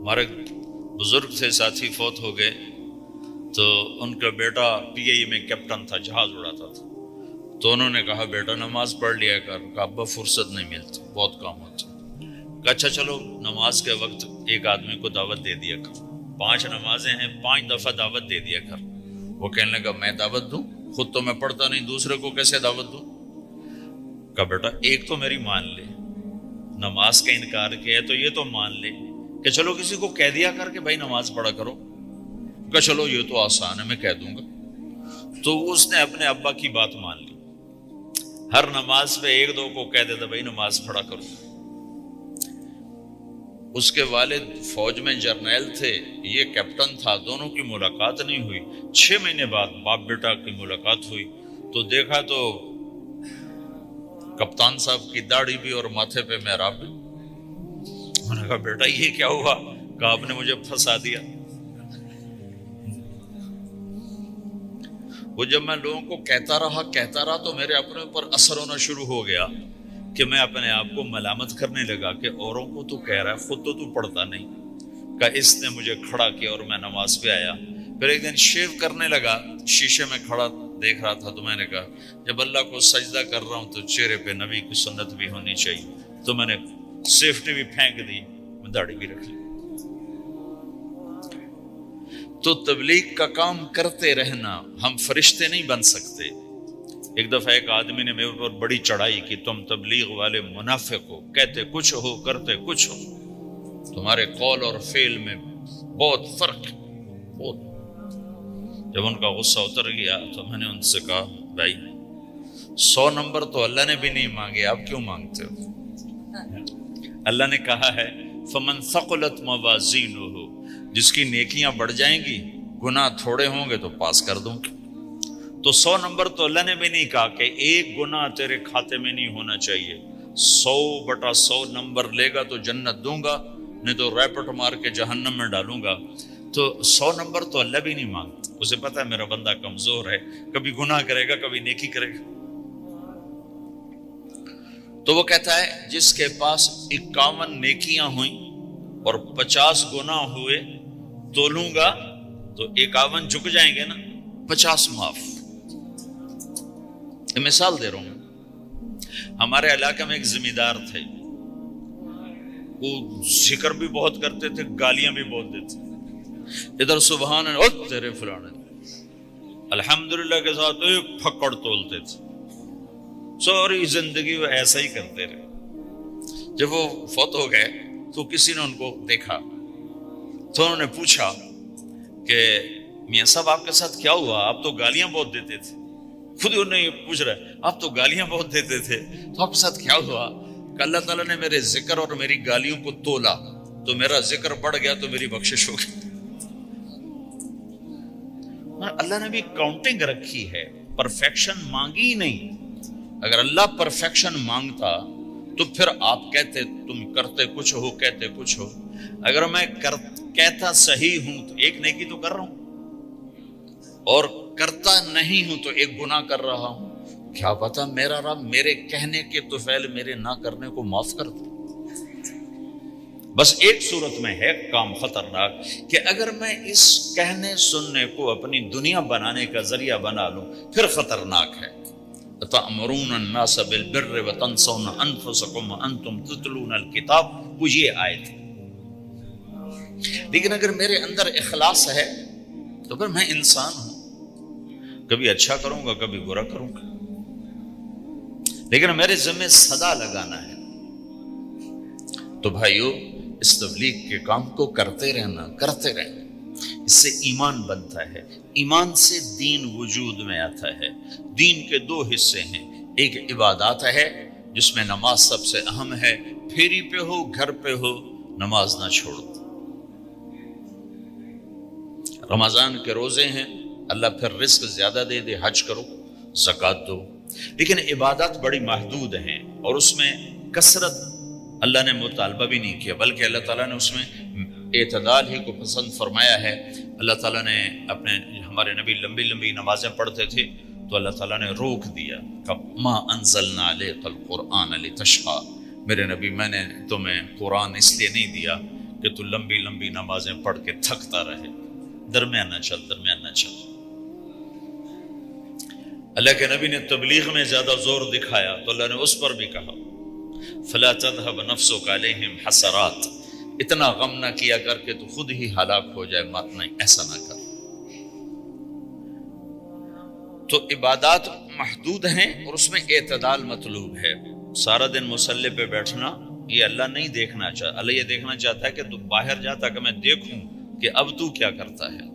ہمارے بزرگ تھے ساتھی فوت ہو گئے، تو ان کا بیٹا پی اے میں کیپٹن تھا، جہاز اڑاتا تھا. تو انہوں نے کہا بیٹا نماز پڑھ لیا کر. کہا ابا فرصت نہیں ملتی، بہت کام ہوتا. کہا اچھا چلو نماز کے وقت ایک آدمی کو دعوت دے دیا کر. 5 نمازیں ہیں، 5 دفعہ دعوت دے دیا کر. وہ کہنے لگا میں دعوت دوں؟ خود تو میں پڑھتا نہیں، دوسرے کو کیسے دعوت دوں؟ کہا بیٹا ایک تو میری مان لے، نماز کا انکار کیا ہے تو یہ تو مان لے کہ چلو کسی کو کہہ دیا کر کہ بھائی نماز پڑھا کرو. کہا چلو یہ تو آسان ہے، میں کہہ دوں گا. تو اس نے اپنے ابا کی بات مان لی. ہر نماز پہ 1-2 کو کہہ دیتا بھائی نماز پڑھا کرو. اس کے والد فوج میں جرنیل تھے، یہ کیپٹن تھا. دونوں کی ملاقات نہیں ہوئی. 6 مہینے بعد باپ بیٹا کی ملاقات ہوئی تو دیکھا تو کپتان صاحب کی داڑھی بھی اور ماتھے پہ محراب بھی. انہوں نے کہا بیٹا یہ کیا ہوا؟ کہا آپ نے مجھے پھنسا دیا. وہ جب میں لوگوں کو کہتا رہا تو میرے اپنے اوپر اثر ہونا شروع ہو گیا کہ میں اپنے آپ کو ملامت کرنے لگا کہ اوروں کو تو کہہ رہا ہے، خود تو پڑھتا نہیں. کہ اس نے مجھے کھڑا کیا اور میں نماز پہ آیا. پھر ایک دن شیو کرنے لگا، شیشے میں کھڑا دیکھ رہا تھا تو میں نے کہا جب اللہ کو سجدہ کر رہا ہوں تو چہرے پہ نبی کی سنت بھی ہونی چاہیے. تو میں نے سیفٹی بھی پھینک دی، میں داڑھی بھی رکھ لی. تو تبلیغ کا کام کرتے رہنا، ہم فرشتے نہیں بن سکتے. ایک دفعہ ایک آدمی نے میرے اوپر بڑی چڑھائی کی، تم تبلیغ والے منافق ہو، کہتے کچھ ہو کرتے کچھ ہو، تمہارے قول اور فعل میں بہت فرق ہے. بہت. جب ان کا غصہ اتر گیا تو میں نے ان سے کہا بھائی 100 نمبر تو اللہ نے بھی نہیں مانگے، آپ کیوں مانگتے ہو؟ اللہ نے کہا ہے فمن ثقلت موازینہ، جس کی نیکیاں بڑھ جائیں گی گناہ تھوڑے ہوں گے تو پاس کر دوں گی. تو 100 نمبر تو اللہ نے بھی نہیں کہا کہ ایک گناہ تیرے کھاتے میں نہیں ہونا چاہیے. 100/100 نمبر لے گا تو جنت دوں گا، نہیں تو ریپٹ مار کے جہنم میں ڈالوں گا. تو 100 نمبر تو اللہ بھی نہیں مانگتا. اسے پتا ہے میرا بندہ کمزور ہے، کبھی گناہ کرے گا کبھی نیکی کرے گا. تو وہ کہتا ہے جس کے پاس 51 نیکیاں ہوئیں اور 50 گناہ ہوئے تولوں گا تو 51 جھک جائیں گے نا، 50 معاف. یہ مثال دے رہا ہوں. ہمارے علاقے میں ایک ذمہ دار تھے، وہ ذکر بھی بہت کرتے تھے، گالیاں بھی بہت دیتے. ادھر سبحان اللہ تیرے فلانے، الحمدللہ کے ساتھ ایک پھکڑ تولتے تھے. ساری زندگی وہ ایسا ہی کرتے رہے. جب وہ فوت ہو گئے تو کسی نے ان کو دیکھا تو انہوں نے پوچھا کہ میاں صاحب آپ کے ساتھ کیا ہوا؟ آپ تو گالیاں بہت دیتے تھے. خود انہوں نے پوچھ رہا ہے آپ تو گالیاں بہت دیتے تھے، تو آپ کے ساتھ کیا ہوا؟ کہ اللہ تعالیٰ نے میرے ذکر اور میری گالیوں کو تولا تو میرا ذکر بڑھ گیا تو میری بخشش ہو گئی. اللہ نے بھی کاؤنٹنگ رکھی ہے، پرفیکشن مانگی ہی نہیں. اگر اللہ پرفیکشن مانگتا تو پھر آپ کہتے تم کرتے کچھ ہو کہتے کچھ ہو. اگر میں کہتا صحیح ہوں تو ایک نیکی تو کر رہا ہوں، اور کرتا نہیں ہوں تو ایک گناہ کر رہا ہوں. کیا پتا میرا رب میرے کہنے کے طفیل میرے نہ کرنے کو معاف کر دے. بس ایک صورت میں ہے کام خطرناک کہ اگر میں اس کہنے سننے کو اپنی دنیا بنانے کا ذریعہ بنا لوں پھر خطرناک ہے. تأمرون الناس بالبر وتنسون انفسکم وانتم تتلون الکتاب، وہ یہ آیت ہے. لیکن اگر میرے اندر اخلاص ہے تو پھر میں انسان ہوں، کبھی اچھا کروں گا کبھی برا کروں گا، لیکن میرے ذمہ صدا لگانا ہے. تو بھائیو اس تبلیغ کے کام کو کرتے رہنا. اس سے ایمان بنتا ہے، ایمان سے دین وجود میں آتا ہے. دین کے 2 حصے ہیں، ایک عبادات ہے جس میں نماز سب سے اہم ہے. پھیری پہ ہو گھر پہ ہو نماز نہ چھوڑو. رمضان کے روزے ہیں، اللہ پھر رزق زیادہ دے دے، حج کرو، زکوٰۃ دو. لیکن عبادات بڑی محدود ہیں اور اس میں کثرت اللہ نے مطالبہ بھی نہیں کیا، بلکہ اللہ تعالیٰ نے اس میں اعتدال ہی کو پسند فرمایا ہے۔ اللہ تعالیٰ نے ہمارے نبی لمبی لمبی نمازیں پڑھتے تھے تو اللہ تعالیٰ نے روک دیا کہ ما انزلنا علیک القرآن لتشقی، میرے نبی میں نے تمہیں قرآن اس لیے نہیں دیا کہ تو لمبی لمبی نمازیں پڑھ کے تھکتا رہے، درمیان نہ چل۔ اللہ کے نبی نے تبلیغ میں زیادہ زور دکھایا تو اللہ نے اس پر بھی کہا فلا تذهب نفسك عليهم حسرات، اتنا غم نہ کیا کر کے تو خود ہی ہلاک ہو جائے، مات نہیں، ایسا نہ کر۔ تو عبادات محدود ہیں اور اس میں اعتدال مطلوب ہے۔ سارا دن مصلی پہ بیٹھنا یہ اللہ نہیں دیکھنا چاہتا، اللہ یہ دیکھنا چاہتا ہے کہ تو باہر جاتا کہ میں دیکھوں کہ اب تو کیا کرتا ہے۔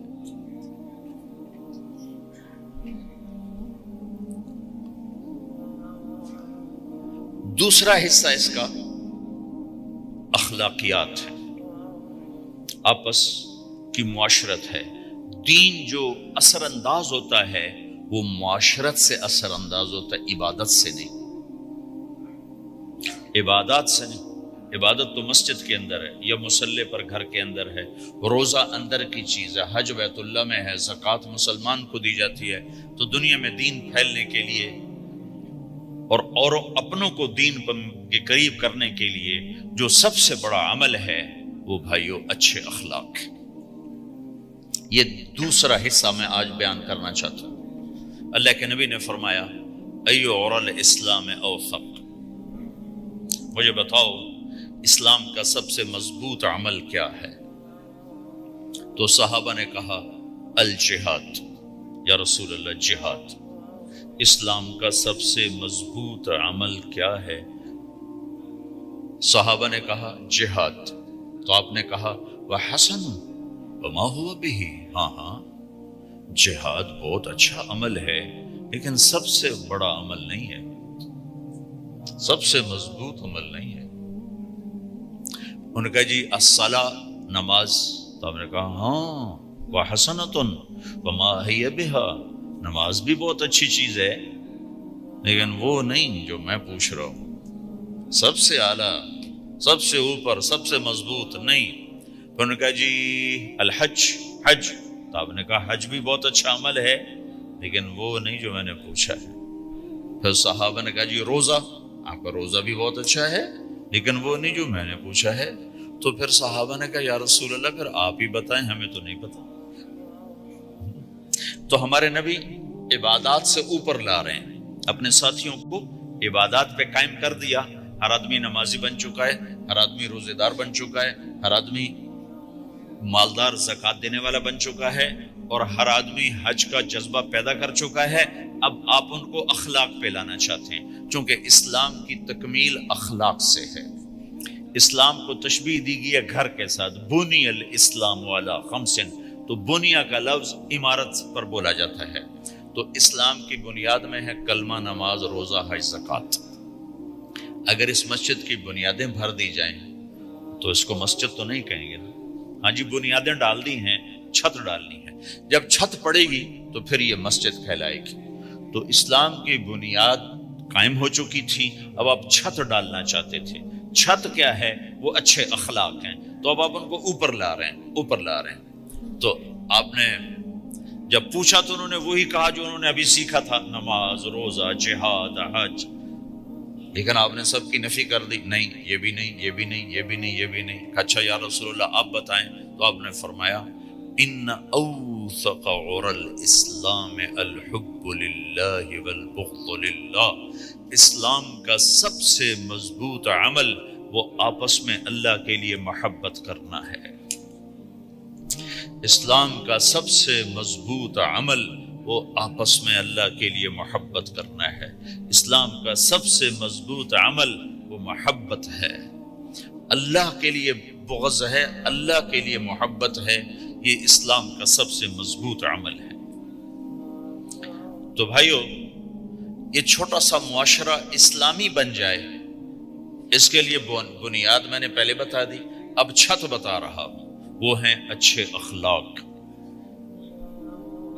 دوسرا حصہ اس کا اخلاقیات ہے، آپس کی معاشرت ہے۔ دین جو اثر انداز ہوتا ہے وہ معاشرت سے اثر انداز ہوتا ہے، عبادت سے نہیں، عبادات سے نہیں۔ عبادت تو مسجد کے اندر ہے یا مصلی پر گھر کے اندر ہے، روزہ اندر کی چیز ہے، حج بیت اللہ میں ہے، زکوٰۃ مسلمان کو دی جاتی ہے۔ تو دنیا میں دین پھیلنے کے لیے اور اپنوں کو دین کے قریب کرنے کے لیے جو سب سے بڑا عمل ہے وہ بھائیو اچھے اخلاق۔ یہ دوسرا حصہ میں آج بیان کرنا چاہتا ہوں۔ اللہ کے نبی نے فرمایا ایو اور الاسلام اوثق، مجھے بتاؤ اسلام کا سب سے مضبوط عمل کیا ہے؟ تو صحابہ نے کہا الجہاد، یا رسول اللہ جہاد۔ اسلام کا سب سے مضبوط عمل کیا ہے؟ صحابہ نے کہا جہاد۔ تو آپ نے کہا وحسن وما هو به، ہاں جہاد بہت اچھا عمل ہے لیکن سب سے بڑا عمل نہیں ہے، سب سے مضبوط عمل نہیں ہے۔ انہوں نے کہا جی الصلاۃ، نماز۔ تو آپ نے کہا ہاں وحسنۃ وما هي بها، نماز بھی بہت اچھی چیز ہے لیکن وہ نہیں جو میں پوچھ رہا ہوں، سب سے اعلیٰ، سب سے اوپر، سب سے مضبوط نہیں۔ پھر انہوں نے کہا جی الحج، حج۔ تو آپ نے کہا حج بھی بہت اچھا عمل ہے لیکن وہ نہیں جو میں نے پوچھا ہے۔ پھر صحابہ نے کہا جی روزہ، آپ کا روزہ بھی بہت اچھا ہے لیکن وہ نہیں جو میں نے پوچھا ہے۔ تو پھر صحابہ نے کہا یا رسول اللہ پھر آپ ہی بتائیں، ہمیں تو نہیں پتا۔ تو ہمارے نبی عبادات سے اوپر لا رہے ہیں، اپنے ساتھیوں کو عبادات پہ قائم کر دیا۔ ہر آدمی نمازی بن چکا ہے، ہر آدمی روزے دار بن چکا ہے، ہر آدمی مالدار زکوٰۃ دینے والا بن چکا ہے، اور ہر آدمی حج کا جذبہ پیدا کر چکا ہے۔ اب آپ ان کو اخلاق پہ لانا چاہتے ہیں، چونکہ اسلام کی تکمیل اخلاق سے ہے۔ اسلام کو تشبیہ دی گئی ہے گھر کے ساتھ، بنی الاسلام علی خمس، تو بنیا کا لفظ عمارت پر بولا جاتا ہے۔ تو اسلام کی بنیاد میں ہے کلمہ، نماز، روزہ، حج، زکوٰۃ۔ اگر اس مسجد کی بنیادیں بھر دی جائیں تو اس کو مسجد تو نہیں کہیں گے نا۔ ہاں جی بنیادیں ڈال دی ہیں، چھت ڈالنی ہے، جب چھت پڑے گی تو پھر یہ مسجد کہلائے گی۔ تو اسلام کی بنیاد قائم ہو چکی تھی، اب آپ چھت ڈالنا چاہتے تھے۔ چھت کیا ہے؟ وہ اچھے اخلاق ہیں، تو اب آپ ان کو اوپر لا رہے ہیں۔ تو آپ نے جب پوچھا تو انہوں نے وہی کہا جو انہوں نے ابھی سیکھا تھا، نماز، روزہ، جہاد، حج، لیکن آپ نے سب کی نفی کر دی، نہیں یہ بھی نہیں، یہ بھی نہیں، یہ بھی نہیں، یہ بھی نہیں۔ اچھا یا رسول اللہ آپ بتائیں۔ تو آپ نے فرمایا ان اوثق عر الاسلام الحب للہ والبغض للہ، اسلام کا سب سے مضبوط عمل وہ آپس میں اللہ کے لیے محبت کرنا ہے۔ اسلام کا سب سے مضبوط عمل وہ آپس میں اللہ کے لیے محبت کرنا ہے۔ اسلام کا سب سے مضبوط عمل وہ محبت ہے، اللہ کے لیے بغض ہے، اللہ کے لیے محبت ہے، یہ اسلام کا سب سے مضبوط عمل ہے۔ تو بھائیو یہ چھوٹا سا معاشرہ اسلامی بن جائے، اس کے لیے بنیاد میں نے پہلے بتا دی، اب چھت بتا رہا ہوں، وہ ہیں اچھے اخلاق۔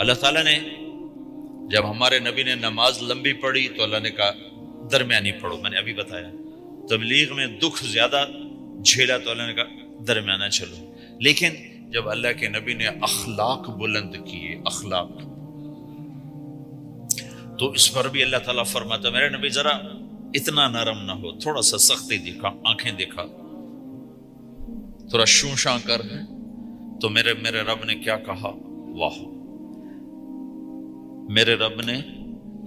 اللہ تعالیٰ نے جب ہمارے نبی نے نماز لمبی پڑھی تو اللہ نے کہا درمیانی پڑھو، میں نے ابھی بتایا۔ تبلیغ میں دکھ زیادہ جھیلا تو اللہ نے کہا درمیانہ چلو، لیکن جب اللہ کے نبی نے اخلاق بلند کیے، اخلاق، تو اس پر بھی اللہ تعالیٰ فرماتا میرے نبی ذرا اتنا نرم نہ ہو، تھوڑا سا سختی دکھا، آنکھیں دکھا، تھوڑا شوں شاں کر۔ تو میرے رب نے کیا کہا؟ واہ، میرے رب نے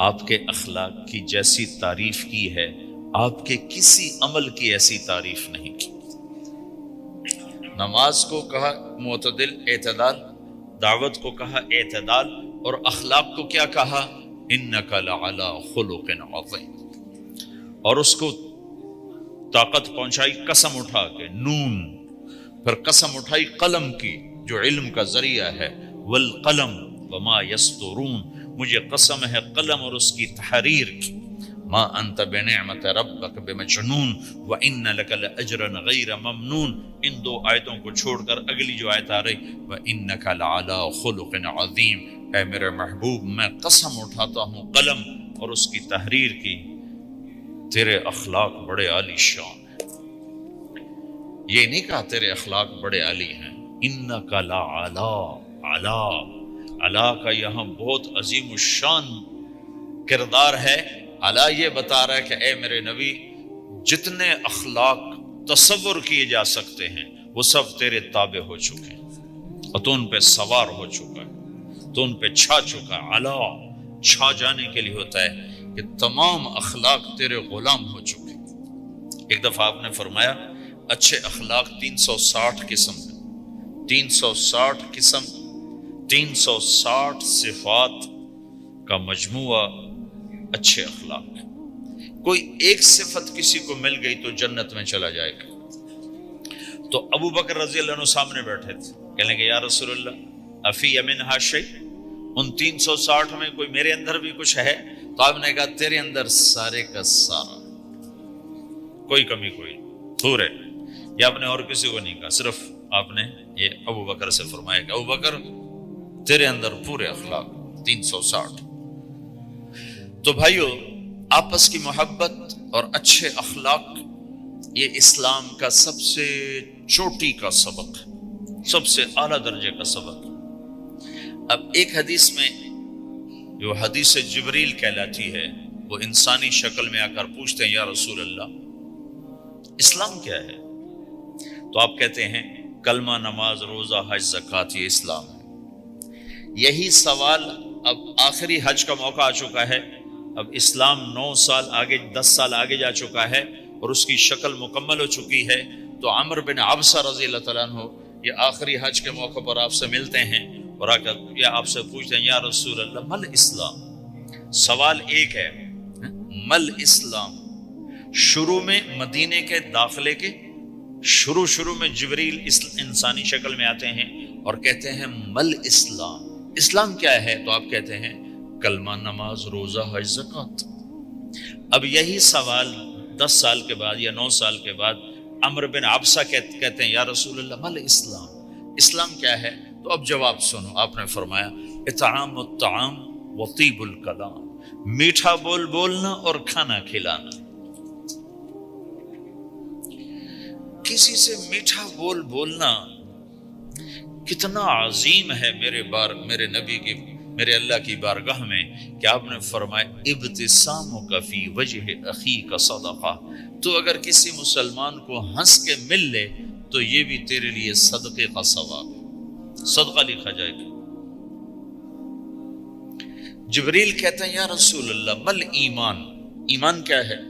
آپ کے اخلاق کی جیسی تعریف کی ہے، آپ کے کسی عمل کی ایسی تعریف نہیں کی۔ نماز کو کہا معتدل، اعتدال، دعوت کو کہا اعتدال، اور اخلاق کو کیا کہا؟ انک لعلی خلق عظیم، اور اس کو طاقت پہنچائی قسم اٹھا کے، نون، پھر قسم اٹھائی قلم کی جو علم کا ذریعہ ہے، والقلم وما یسطرون، مجھے قسم ہے قلم اور اس کی تحریر کی، ما انت بنعمت ربک بمجنون وان لک لاجرا غیر ممنون۔ ان دو آیتوں کو چھوڑ کر اگلی جو آیت آ رہی، وانک لعلی خلق عظیم، اے میرے محبوب میں قسم اٹھاتا ہوں قلم اور اس کی تحریر کی، تیرے اخلاق بڑے عالی شان ہیں۔ یہ نہیں کہا تیرے اخلاق بڑے عالی ہیں، انک لعلی، علا، علا کا یہاں بہت عظیم الشان کردار ہے۔ علا یہ بتا رہا ہے کہ اے میرے نبی، جتنے اخلاق تصور کیے جا سکتے ہیں وہ سب تیرے تابع ہو چکے ہیں، اور تو ان پہ سوار ہو چکا ہے، تو ان پہ چھا چکا ہے۔ علا چھا جانے کے لیے ہوتا ہے کہ تمام اخلاق تیرے غلام ہو چکے۔ ایک دفعہ آپ نے فرمایا اچھے اخلاق 360 قسم ہیں، 360 قسم، 360 صفات کا مجموعہ اچھے اخلاق۔ کوئی ایک صفت کسی کو مل گئی تو جنت میں چلا جائے گا۔ تو ابو بکر رضی اللہ عنہ سامنے بیٹھے تھے، کہنے لگے یا رسول اللہ افی منہا شیء، ان 360 میں کوئی میرے اندر بھی کچھ ہے؟ تو آپ نے کہا تیرے اندر سارے کا سارا، کوئی کمی کوئی پورے۔ یا آپ نے اور کسی کو نہیں کہا، صرف آپ نے یہ ابو بکر سے فرمایا کہ ابو بکر تیرے اندر پورے اخلاق 360۔ تو بھائیو، آپس کی محبت اور اچھے اخلاق یہ اسلام کا سب سے چوٹی کا سبق ہے، سب سے اعلیٰ درجے کا سبق۔ اب ایک حدیث میں جو حدیث جبریل کہلاتی ہے، وہ انسانی شکل میں آ کر پوچھتے ہیں یا رسول اللہ اسلام کیا ہے؟ تو آپ کہتے ہیں کلمہ، نماز، روزہ، حج، زکوٰۃ، یہ اسلام ہے۔ یہی سوال اب آخری حج کا موقع آ چکا ہے، اب اسلام 9 سال آگے، 10 سال آگے جا چکا ہے اور اس کی شکل مکمل ہو چکی ہے۔ تو عمر بن عبسہ رضی اللہ تعالیٰ عنہ یہ آخری حج کے موقع پر آپ سے ملتے ہیں اور آ کر یا آپ سے پوچھتے ہیں یا رسول اللہ مل اسلام؟ سوال ایک ہے، مل اسلام؟ شروع میں مدینے کے داخلے کے شروع میں جبریل انسانی شکل میں آتے ہیں اور کہتے ہیں مل اسلام، اسلام کیا ہے؟ تو آپ کہتے ہیں کلمہ، نماز، روزہ، حج، زکوٰۃ۔ اب یہی سوال 10 سال کے بعد یا 9 سال کے بعد عمر بن عبسہ کہتے ہیں یا رسول اللہ مل اسلام، اسلام کیا ہے؟ تو اب جواب سنو، آپ نے فرمایا اطعام الطعام وطیب الکلام، میٹھا بول بولنا اور کھانا کھلانا۔ کسی سے میٹھا بول بولنا کتنا عظیم ہے میرے نبی کی، میرے اللہ کی بارگاہ میں، کہ آپ نے فرمایا ابتسامک فی وجہ اخیک صدقہ، تو اگر کسی مسلمان کو ہنس کے مل لے تو یہ بھی تیرے لیے صدقے کا ثواب، صدقہ لکھا جائے گا۔ جبریل کہتے ہیں یا رسول اللہ مل ایمان، ایمان کیا ہے؟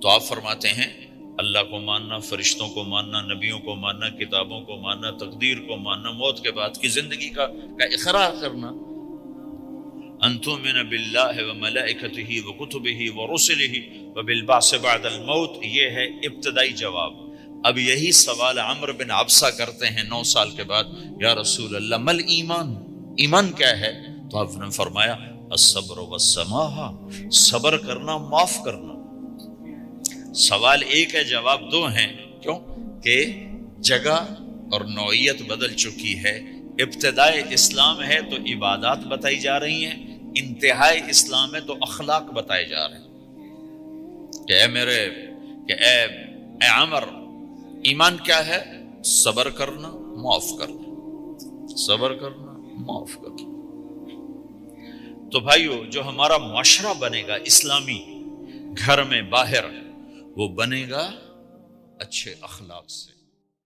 تو آپ فرماتے ہیں اللہ کو ماننا، فرشتوں کو ماننا، نبیوں کو ماننا، کتابوں کو ماننا، تقدیر کو ماننا، موت کے بعد کی زندگی کا اقرار کرنا، ان تؤمن باللہ وملائکتہ وکتبہ ورسلہ وبالبعث بعد الموت۔ یہ ہے ابتدائی جواب۔ اب یہی سوال عمر بن عبسہ کرتے ہیں 9 سال کے بعد، یا رسول اللہ مل ایمان، ایمان کیا ہے؟ تو آپ نے فرمایا الصبر والسماحہ، صبر کرنا، معاف کرنا۔ سوال ایک ہے، جواب 2 ہیں، کیوں کہ جگہ اور نوعیت بدل چکی ہے۔ ابتدائے اسلام ہے تو عبادات بتائی جا رہی ہیں، انتہائی اسلام ہے تو اخلاق بتائے جا رہے ہیں کہ اے عمر، ایمان کیا ہے؟ صبر کرنا، معاف کرنا، صبر کرنا، معاف کرنا۔ تو بھائیو، جو ہمارا معاشرہ بنے گا اسلامی، گھر میں باہر، وہ بنے گا اچھے اخلاق سے۔